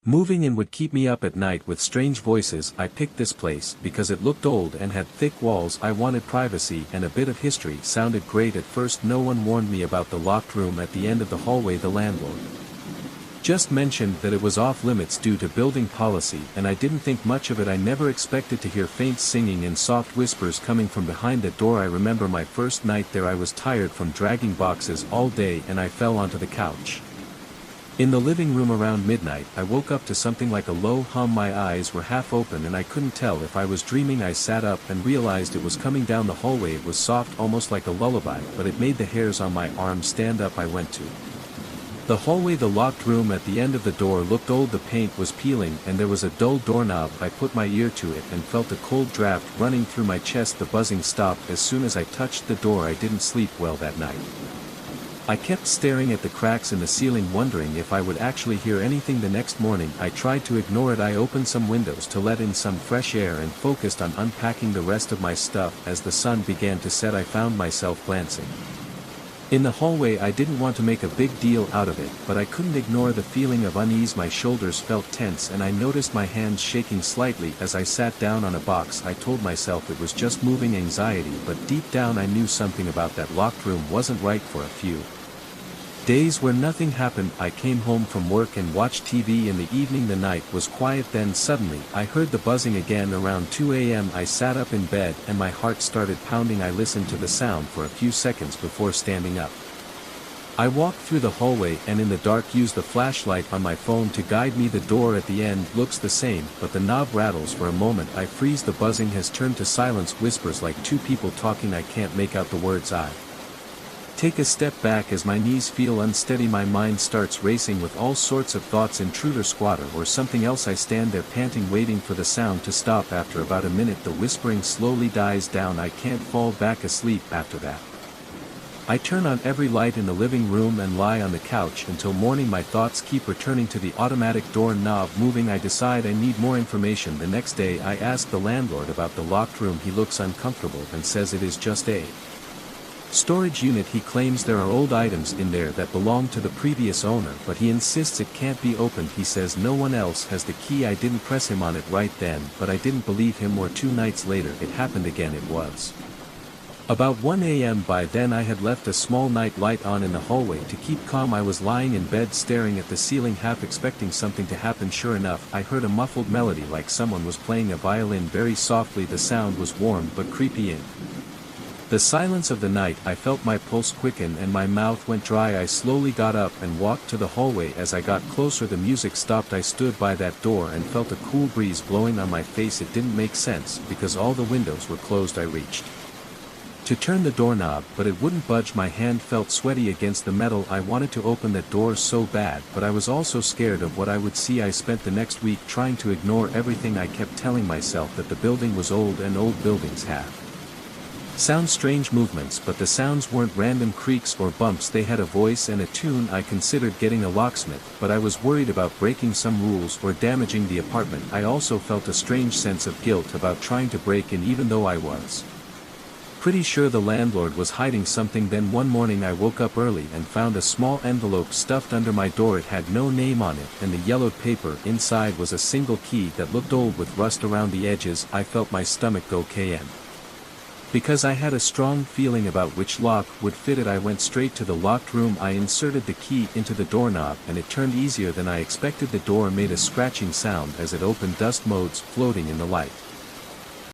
Moving in would keep me up at night with strange voices. I picked this place because it looked old and had thick walls. I wanted privacy, and a bit of history sounded great at first. No one warned me about the locked room at the end of the hallway. The landlord just mentioned that it was off limits due to building policy, and I didn't think much of it. I never expected to hear faint singing and soft whispers coming from behind the door. I remember my first night there. I was tired from dragging boxes all day and I fell onto the couch in the living room around midnight. I woke up to something like a low hum. My eyes were half open and I couldn't tell if I was dreaming. I sat up and realized it was coming down the hallway. It was soft, almost like a lullaby, but it made the hairs on my arms stand up. I went to the hallway. The locked room at the end of the door looked old. The paint was peeling and there was a dull doorknob. I put my ear to it and felt a cold draft running through my chest. The buzzing stopped as soon as I touched the door. I didn't sleep well that night. I kept staring at the cracks in the ceiling, wondering if I would actually hear anything. The next morning I tried to ignore it. I opened some windows to let in some fresh air and focused on unpacking the rest of my stuff. As the sun began to set I found myself glancing in the hallway. I didn't want to make a big deal out of it, but I couldn't ignore the feeling of unease. My shoulders felt tense and I noticed my hands shaking slightly as I sat down on a box. I told myself it was just moving anxiety, but deep down I knew something about that locked room wasn't right. For a few days where nothing happened, I came home from work and watched TV in the evening. The night was quiet. Then suddenly I heard the buzzing again around 2 a.m. I sat up in bed and my heart started pounding. I listened to the sound for a few seconds before standing up. I walked through the hallway and in the dark used the flashlight on my phone to guide me. The door at the end looks the same, but the knob rattles. For a moment I freeze. The buzzing has turned to silence, whispers like two people talking. I can't make out the words. I take a step back as my knees feel unsteady. My mind starts racing with all sorts of thoughts. Intruder, squatter, or something else. I stand there panting, waiting for the sound to stop. After about a minute the whispering slowly dies down. I can't fall back asleep after that. I turn on every light in the living room and lie on the couch until morning. My thoughts keep returning to the automatic door knob moving. I decide I need more information. The next day I ask the landlord about the locked room. He looks uncomfortable and says it is just a storage unit. He claims there are old items in there that belong to the previous owner, but he insists it can't be opened. He says no one else has the key. I didn't press him on it right then, but I didn't believe him. Or 2 nights later it happened again. It was about 1 a.m. By then I had left a small night light on in the hallway to keep calm. I was lying in bed staring at the ceiling, half expecting something to happen. Sure enough, I heard a muffled melody like someone was playing a violin very softly. The sound was warm but creepy. In the silence of the night I felt my pulse quicken and my mouth went dry. I slowly got up and walked to the hallway. As I got closer the music stopped. I stood by that door and felt a cool breeze blowing on my face. It didn't make sense because all the windows were closed. I reached to turn the doorknob, but it wouldn't budge. My hand felt sweaty against the metal. I wanted to open that door so bad, but I was also scared of what I would see. I spent the next week trying to ignore everything. I kept telling myself that the building was old and old buildings have sound strange movements, but the sounds weren't random creaks or bumps. They had a voice and a tune. I considered getting a locksmith, but I was worried about breaking some rules or damaging the apartment. I also felt a strange sense of guilt about trying to break in, even though I was pretty sure the landlord was hiding something. Then one morning I woke up early and found a small envelope stuffed under my door. It had no name on it, and the yellowed paper inside was a single key that looked old with rust around the edges. I felt my stomach go km. Because I had a strong feeling about which lock would fit it. I went straight to the locked room. I inserted the key into the doorknob and it turned easier than I expected. The door made a scratching sound as it opened, dust motes floating in the light.